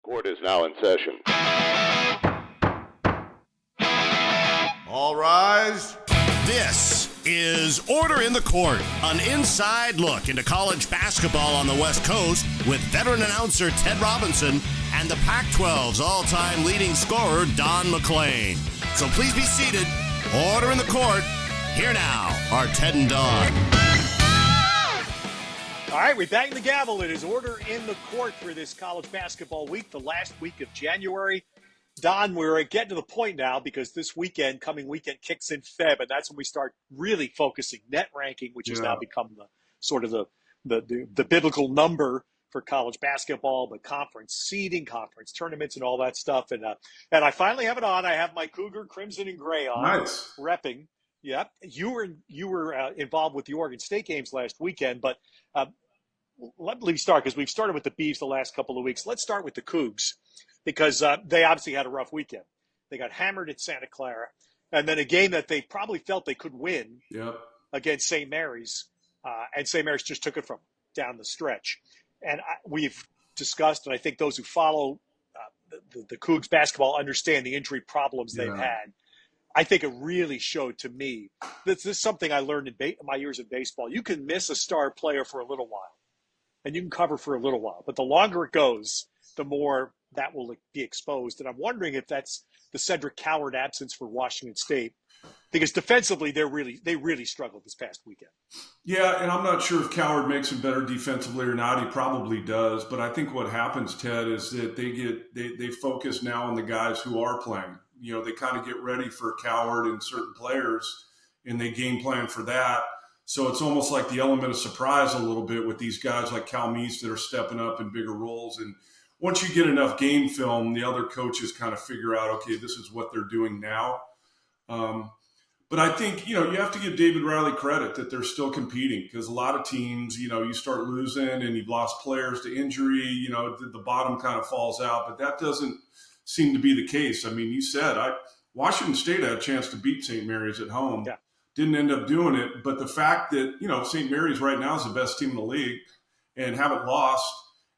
Court is now in session. All rise. This is Order in the Court, an inside look into college basketball on the West Coast with veteran announcer Ted Robinson and the Pac-12's all-time leading scorer Don MacLean. So please be seated. Order in the Court. Here now are Ted and Don. All right, we bang the gavel. It is Order in the Court for this college basketball week, the last week of January. Don, we're getting to the point now because this coming weekend, kicks in Feb, and that's when we start really focusing net ranking, which has now become the sort of the biblical number for college basketball, but conference seeding, conference tournaments, and all that stuff. And I finally have it on. I have my Cougar Crimson and Gray on, nice, repping. Yep, you were involved with the Oregon State games last weekend, but let me start because we've started with the Beavs the last couple of weeks. Let's start with the Cougs because they obviously had a rough weekend. They got hammered at Santa Clara, and then a game that they probably felt they could win against St. Mary's, and St. Mary's just took it from down the stretch. And we've discussed, and I think those who follow the Cougs basketball understand the injury problems they've had. I think it really showed to me. This is something I learned in my years in baseball. You can miss a star player for a little while, and you can cover for a little while. But the longer it goes, the more that will be exposed. And I'm wondering if that's the Cedric Coward absence for Washington State, because defensively they really struggled this past weekend. Yeah, and I'm not sure if Coward makes him better defensively or not. He probably does. But I think what happens, Ted, is that they focus now on the guys who are playing. You know, they kind of get ready for Coward and certain players, and they game plan for that. So it's almost like the element of surprise a little bit with these guys like Cal Meese that are stepping up in bigger roles. And once you get enough game film, the other coaches kind of figure out, okay, this is what they're doing now. But I think, you have to give David Riley credit that they're still competing because a lot of teams, you start losing and you've lost players to injury, the bottom kind of falls out. But that doesn't seem to be the case. I mean, you said Washington State had a chance to beat St. Mary's at home. Yeah. Didn't end up doing it. But the fact that, St. Mary's right now is the best team in the league and haven't lost,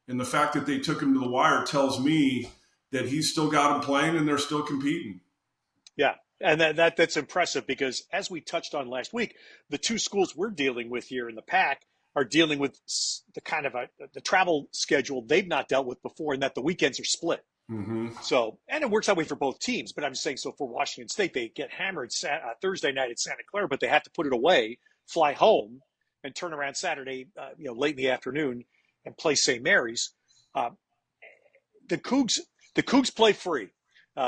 and the fact that they took him to the wire tells me that he's still got him playing and they're still competing. Yeah, and that's impressive because as we touched on last week, the two schools we're dealing with here in the Pac are dealing with the kind of the travel schedule they've not dealt with before, and that the weekends are split. Mm-hmm. So, and it works that way for both teams. But I'm just saying, so for Washington State, they get hammered Thursday night at Santa Clara, but they have to put it away, fly home, and turn around Saturday, late in the afternoon, and play St. Mary's. The Cougs play free.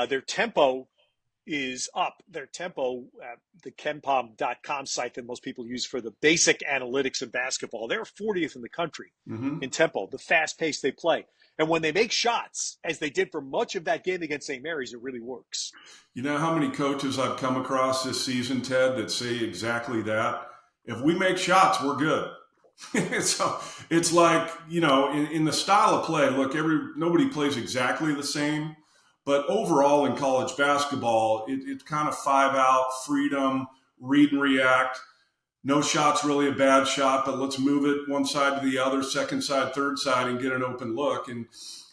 Their tempo is up. Their tempo, the KenPom.com site that most people use for the basic analytics of basketball, they're 40th in the country in tempo, the fast pace they play. And when they make shots, as they did for much of that game against St. Mary's, it really works. You know how many coaches I've come across this season, Ted, that say exactly that? If we make shots, we're good. So it's like, in the style of play, look, nobody plays exactly the same. But overall in college basketball, it's kind of 5-out, freedom, read and react. No shot's really a bad shot, but let's move it one side to the other, second side, third side, and get an open look. And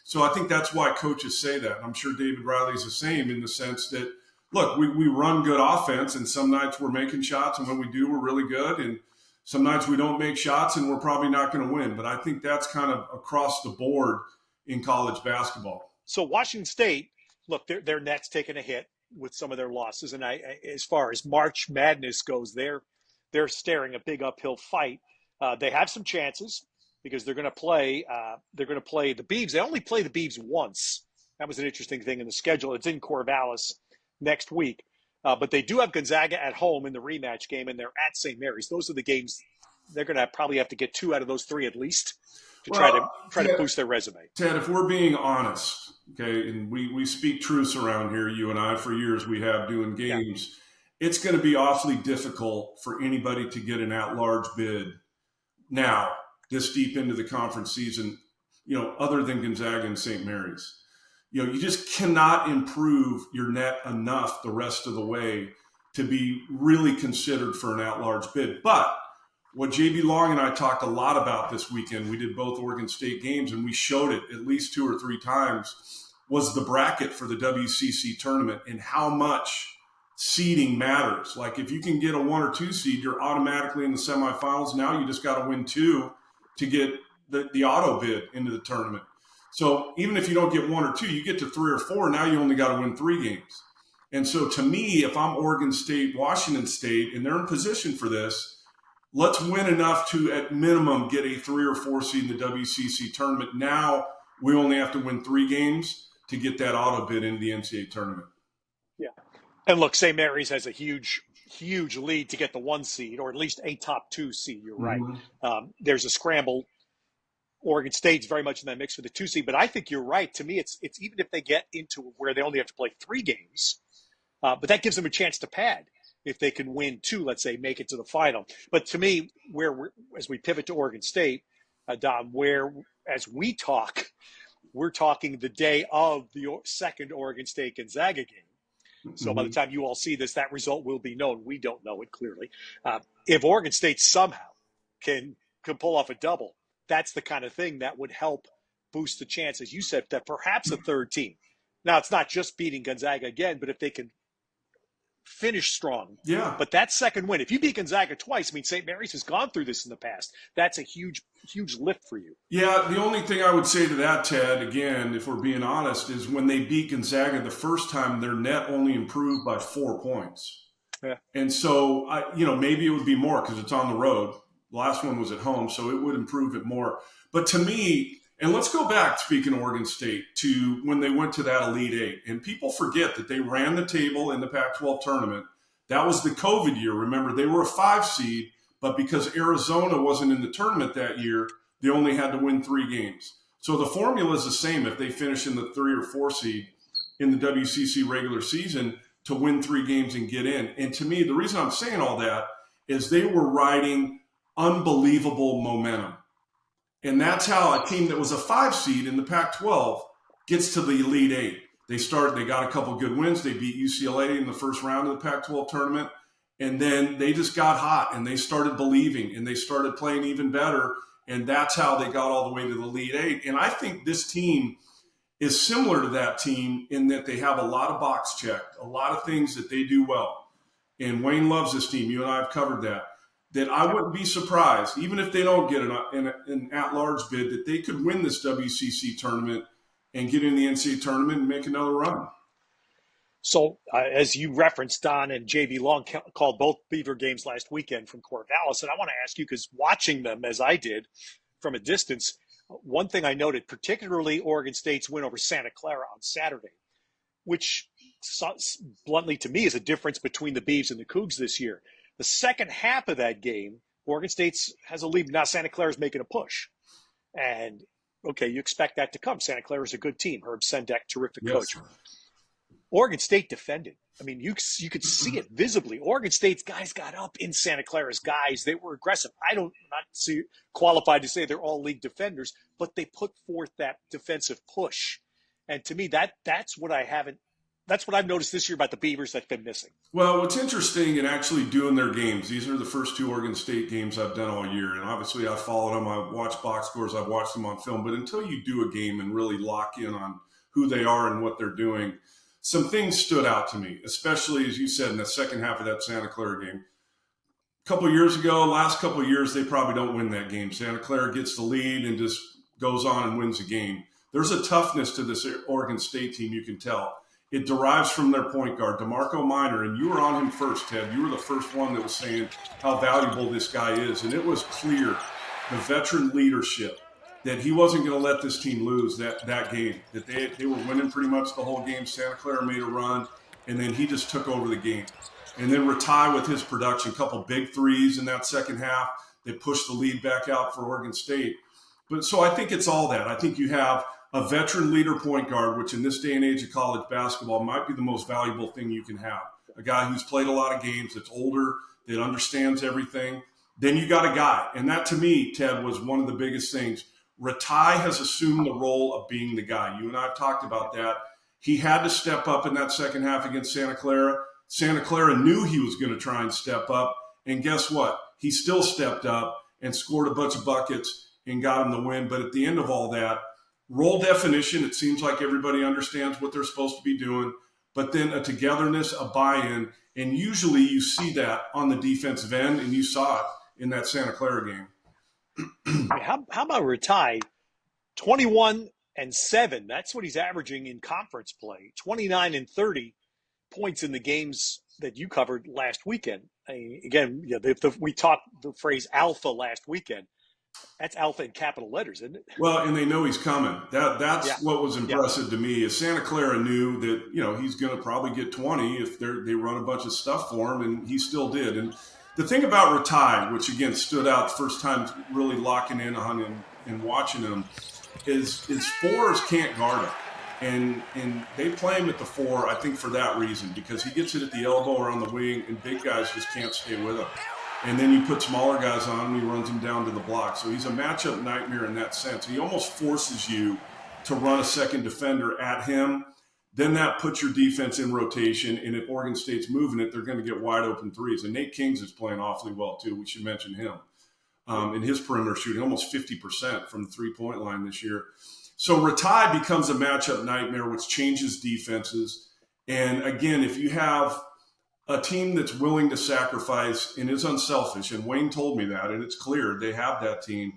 so I think that's why coaches say that. I'm sure David Riley's the same in the sense that, look, we run good offense, and some nights we're making shots, and when we do, we're really good. And some nights we don't make shots, and we're probably not going to win. But I think that's kind of across the board in college basketball. So Washington State, look, their net's taken a hit with some of their losses. And as far as March Madness goes, they're staring a big uphill fight. They have some chances because they're going to play the Beavs. They only play the Beavs once. That was an interesting thing in the schedule. It's in Corvallis next week. But they do have Gonzaga at home in the rematch game, and they're at St. Mary's. Those are the games they're going to probably have to get 2 out of those 3 at least to try to boost their resume. Ted, if we're being honest, okay, and we speak truths around here, you and I, for years we have doing games. Yeah. It's going to be awfully difficult for anybody to get an at-large bid now, this deep into the conference season, other than Gonzaga and St. Mary's. You just cannot improve your net enough the rest of the way to be really considered for an at-large bid. But what JB Long and I talked a lot about this weekend, we did both Oregon State games, and we showed it at least 2 or 3 times, was the bracket for the WCC tournament and how much seeding matters. Like if you can get a 1 or 2 seed, you're automatically in the semifinals. Now you just got to win 2 to get the auto bid into the tournament. So even if you don't get 1 or 2, you get to 3 or 4. Now you only got to win 3 games. And so to me, if I'm Oregon State, Washington State, and they're in position for this, let's win enough to, at minimum, get a 3 or 4 seed in the WCC tournament. Now we only have to win 3 games to get that auto bid into the NCAA tournament. Yeah. And look, St. Mary's has a huge lead to get the 1 seed, or at least a top 2 seed. You're right. There's a scramble. Oregon State's very much in that mix for the 2 seed, but I think you're right. To me, it's even if they get into where they only have to play 3 games, but that gives them a chance to pad. If they can win 2, let's say, make it to the final. But to me, as we pivot to Oregon State, Don, where as we talk, we're talking the day of the second Oregon State-Gonzaga game. So by the time you all see this, that result will be known. We don't know it clearly. If Oregon State somehow can pull off a double, that's the kind of thing that would help boost the chance, as you said, that perhaps a third team. Now, it's not just beating Gonzaga again, but if they can finish strong. Yeah. But that second win, if you beat Gonzaga twice, I mean, St. Mary's has gone through this in the past. That's a huge lift for you. Yeah, the only thing I would say to that, Ted, again, if we're being honest, is when they beat Gonzaga the first time, their net only improved by 4 points. Yeah. And so, maybe it would be more because it's on the road. The last one was at home, so it would improve it more. But to me, and let's go back, speaking of Oregon State, to when they went to that Elite Eight. And people forget that they ran the table in the Pac-12 tournament. That was the COVID year. Remember, they were a 5 seed, but because Arizona wasn't in the tournament that year, they only had to win 3 games. So the formula is the same if they finish in the 3 or 4 seed in the WCC regular season to win 3 games and get in. And to me, the reason I'm saying all that is they were riding unbelievable momentum. And that's how a team that was a 5 seed in the Pac-12 gets to the Elite Eight. They got a couple good wins. They beat UCLA in the first round of the Pac-12 tournament. And then they just got hot and they started believing and they started playing even better. And that's how they got all the way to the Elite Eight. And I think this team is similar to that team in that they have a lot of box checked, a lot of things that they do well. And Wayne loves this team. You and I have covered that I wouldn't be surprised, even if they don't get an at-large bid, that they could win this WCC tournament and get in the NCAA tournament and make another run. So as you referenced, Don and JV Long called both Beaver games last weekend from Corvallis. And I want to ask you, because watching them as I did from a distance, one thing I noted, particularly Oregon State's win over Santa Clara on Saturday, which bluntly to me is a difference between the Beavs and the Cougs this year. The second half of that game, Oregon State has a lead. Now Santa Clara's making a push. And, okay, you expect that to come. Santa Clara's a good team. Herb Sendek, terrific coach. Oregon State defended. I mean, you could see it visibly. Oregon State's guys got up in Santa Clara's guys. They were aggressive. I'm not qualified to say they're all league defenders, but they put forth that defensive push. And to me, that's what I've noticed this year about the Beavers that's been missing. Well, what's interesting in actually doing their games, these are the first 2 Oregon State games I've done all year. And obviously I followed them. I've watched box scores. I've watched them on film. But until you do a game and really lock in on who they are and what they're doing, some things stood out to me, especially, as you said, in the second half of that Santa Clara game. Last couple of years, they probably don't win that game. Santa Clara gets the lead and just goes on and wins the game. There's a toughness to this Oregon State team, you can tell. It derives from their point guard, DeMarco Minor, and you were on him first, Ted. You were the first one that was saying how valuable this guy is, and it was clear, the veteran leadership, that he wasn't going to let this team lose that game, that they were winning pretty much the whole game. Santa Clara made a run, and then he just took over the game. And then Rataj with his production, a couple big threes in that second half, they pushed the lead back out for Oregon State. But so I think it's all that. I think you have a veteran leader point guard, which in this day and age of college basketball might be the most valuable thing you can have. A guy who's played a lot of games, that's older, that understands everything. Then you got a guy. And that, to me, Ted, was one of the biggest things. Rataj has assumed the role of being the guy. You and I have talked about that. He had to step up in that second half against Santa Clara. Santa Clara knew he was going to try and step up, And guess what? He still stepped up and scored a bunch of buckets and got him the win. But at the end of all that, role definition, it seems like everybody understands what they're supposed to be doing, but then a togetherness, a buy-in, and usually you see that on the defensive end, and you saw it in that Santa Clara game. How about Rataj? 21-7. That's what he's averaging in conference play. 29-30 points in the games that you covered last weekend. I mean, again, we talked the phrase alpha last weekend. That's alpha in capital letters, isn't it? Well, and they know he's coming. That's what was impressive to me is Santa Clara knew that, he's going to probably get 20 if they run a bunch of stuff for him, and he still did. And the thing about Rataj, which again stood out the first time really locking in on him and watching him, is fours can't guard him. And they play him at the 4, I think, for that reason, because he gets it at the elbow or on the wing, and big guys just can't stay with him. And then you put smaller guys on him, and he runs them down to the block. So he's a matchup nightmare in that sense. He almost forces you to run a second defender at him. Then that puts your defense in rotation, and if Oregon State's moving it, they're going to get wide open threes. And Nate Kingz is playing awfully well, too. We should mention him. In his perimeter shooting, almost 50% from the three-point line this year. So Rataj becomes a matchup nightmare, which changes defenses. And, again, if you have a team that's willing to sacrifice and is unselfish, and Wayne told me that, and it's clear they have that team,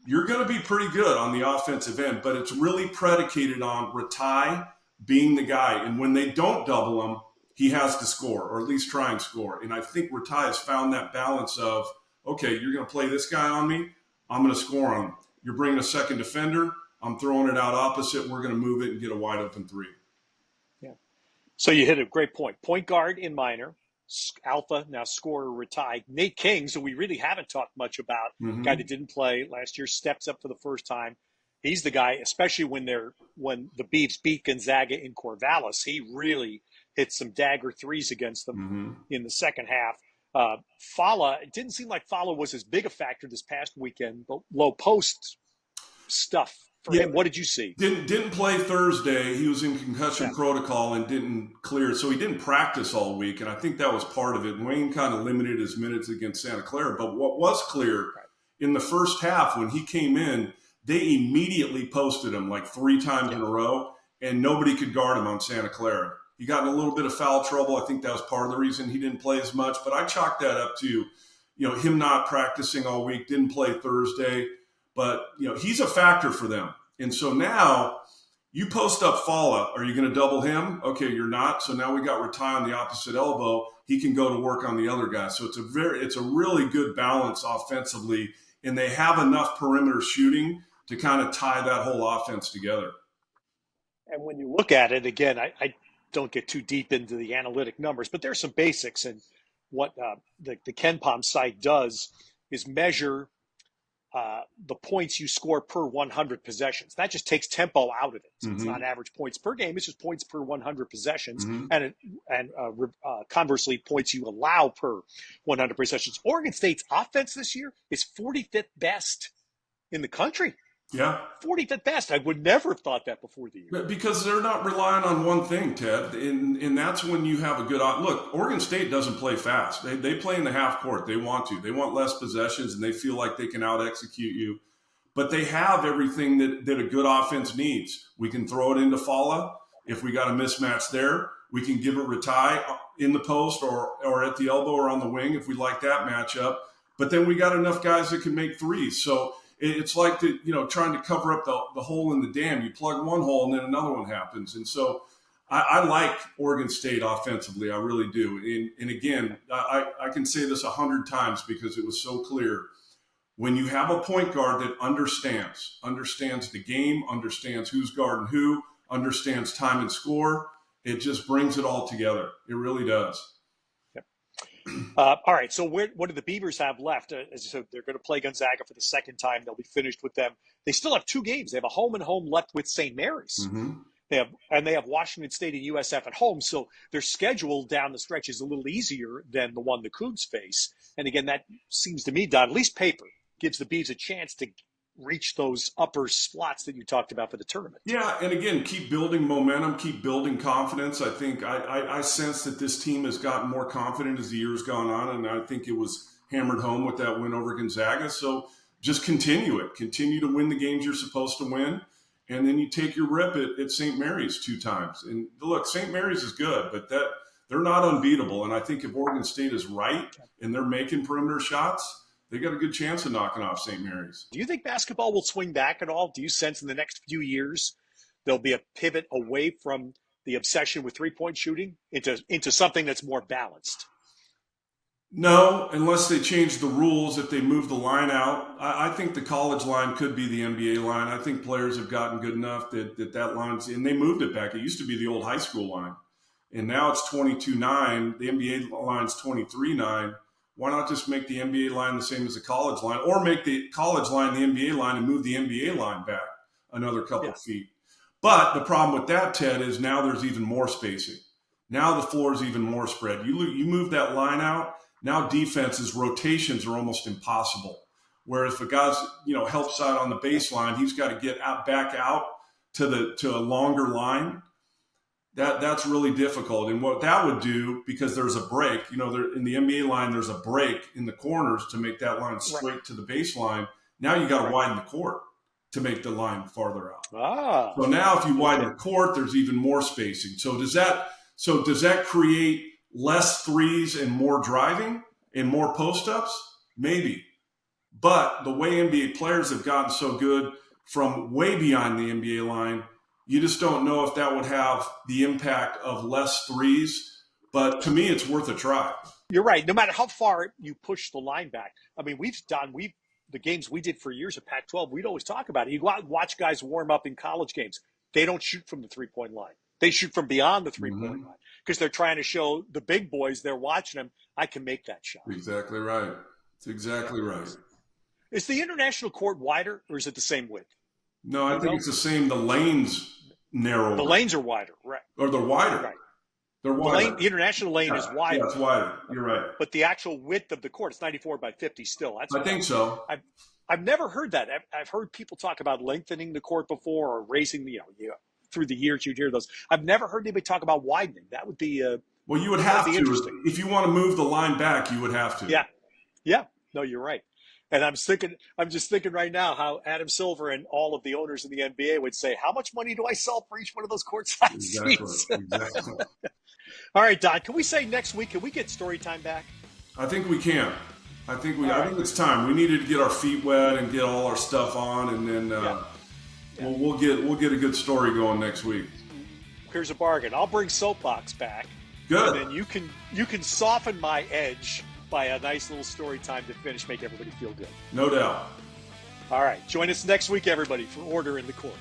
you're going to be pretty good on the offensive end, but it's really predicated on Rataj being the guy. And when they don't double him, he has to score, or at least try and score. And I think Rataj has found that balance of, okay, you're going to play this guy on me, I'm going to score on him. You're bringing a second defender, I'm throwing it out opposite, we're going to move it and get a wide open three. So you hit a great point. Point guard in minor, alpha, now scorer Rataj. Nate Kingz, who we really haven't talked much about, guy that didn't play last year, steps up for the first time. He's the guy, especially when the Beavs beat Gonzaga in Corvallis. He really hit some dagger threes against them in the second half. Fala, it didn't seem like Fala was as big a factor this past weekend, but low post stuff. For him, what did you see? Didn't play Thursday. He was in concussion protocol and didn't clear. So he didn't practice all week, and I think that was part of it. Wayne kind of limited his minutes against Santa Clara. But what was clear in the first half when he came in, they immediately posted him like 3 times in a row, and nobody could guard him on Santa Clara. He got in a little bit of foul trouble. I think that was part of the reason he didn't play as much. But I chalked that up to, him not practicing all week, didn't play Thursday. But, he's a factor for them. And so now you post up Fala. Are you going to double him? Okay, you're not. So now we got Rataj on the opposite elbow. He can go to work on the other guy. So it's a really good balance offensively. And they have enough perimeter shooting to kind of tie that whole offense together. And when you look at it, again, I don't get too deep into the analytic numbers, but there's some basics. And what the KenPom site does is measure the points you score per 100 possessions. That just takes tempo out of it. So it's not average points per game. It's just points per 100 possessions. And conversely, points you allow per 100 possessions. Oregon State's offense this year is 45th best in the country. Yeah. 45th best. I would never have thought that before the year. Because they're not relying on one thing, Ted. And that's when you have a good – look, Oregon State doesn't play fast. They play in the half court. They want to. They want less possessions, and they feel like they can out-execute you. But they have everything that a good offense needs. We can throw it into Fala. If we got a mismatch there, we can give it Rataj in the post or at the elbow or on the wing if we like that matchup. But then we got enough guys that can make threes. So – it's like trying to cover up the hole in the dam. You plug one hole and then another one happens. And so I like Oregon State offensively. I really do. And again, I can say this 100 times because it was so clear. When you have a point guard that understands the game, understands who's guarding who, understands time and score, it just brings it all together. It really does. All right, so what do the Beavers have left? As you said, they're going to play Gonzaga for the second time. They'll be finished with them. They still have 2 games. They have a home and home left with St. Mary's. They have Washington State and USF at home. So their schedule down the stretch is a little easier than the one the Cougs face. And again, that seems to me, Don, at least paper, gives the Beavs a chance to reach those upper slots that you talked about for the tournament. Yeah, and again, keep building momentum, keep building confidence. I think I sense that this team has gotten more confident as the year's gone on, and I think it was hammered home with that win over Gonzaga. So just continue it. Continue to win the games you're supposed to win, and then you take your rip at St. Mary's 2 times. And look, St. Mary's is good, but they're not unbeatable. And I think if Oregon State is right and they're making perimeter shots, they got a good chance of knocking off St. Mary's. Do you think basketball will swing back at all? Do you sense in the next few years there'll be a pivot away from the obsession with three-point shooting into something that's more balanced? No, unless they change the rules, if they move the line out. I think the college line could be the NBA line. I think players have gotten good enough that line's – and they moved it back. It used to be the old high school line, and now it's 22-9. The NBA line's 23-9. Why not just make the NBA line the same as the college line, or make the college line the NBA line and move the NBA line back another couple feet? But the problem with that, Ted, is now there's even more spacing. Now the floor is even more spread. You move that line out, now defenses, rotations are almost impossible. Whereas if a guy's help side on the baseline, he's got to get back out to a longer line. That's really difficult. And what that would do, because there's a break, in the NBA line, there's a break in the corners to make that line straight to the baseline. Now you got to widen the court to make the line farther out. So now if you widen the court, there's even more spacing. So does that create less threes and more driving and more post-ups? Maybe. But the way NBA players have gotten so good from way beyond the NBA line, you just don't know if that would have the impact of less threes. But to me, it's worth a try. You're right. No matter how far you push the line back. I mean, the games we did for years at Pac-12, we'd always talk about it. You go out and watch guys warm up in college games. They don't shoot from the three-point line. They shoot from beyond the three-point line because they're trying to show the big boys, they're watching them, I can make that shot. Exactly right. It's exactly right. Is the international court wider, or is it the same width? No, I think it's the same. The lanes narrower. The lanes are wider, right? Or they're wider. Right. They're wider. The international lane is wider. Yeah, it's wider. You're right. But the actual width of the court is 94 by 50 still. I think so. I've never heard that. I've heard people talk about lengthening the court before or raising through the years you'd hear those. I've never heard anybody talk about widening. That would be well, you would have to. If you want to move the line back, you would have to. Yeah. Yeah. No, you're right. And I'm just thinking right now how Adam Silver and all of the owners in the NBA would say, how much money do I sell for each one of those courtside seats? Exactly. All right, Don, can we say next week, can we get story time back? I think we can. I think it's time. We needed to get our feet wet and get all our stuff on, and then we'll get a good story going next week. Here's a bargain. I'll bring Soapbox back. Good. And then you can soften my edge by a nice little story time to finish, make everybody feel good. No doubt. All right. Join us next week, everybody, for Order in the Court.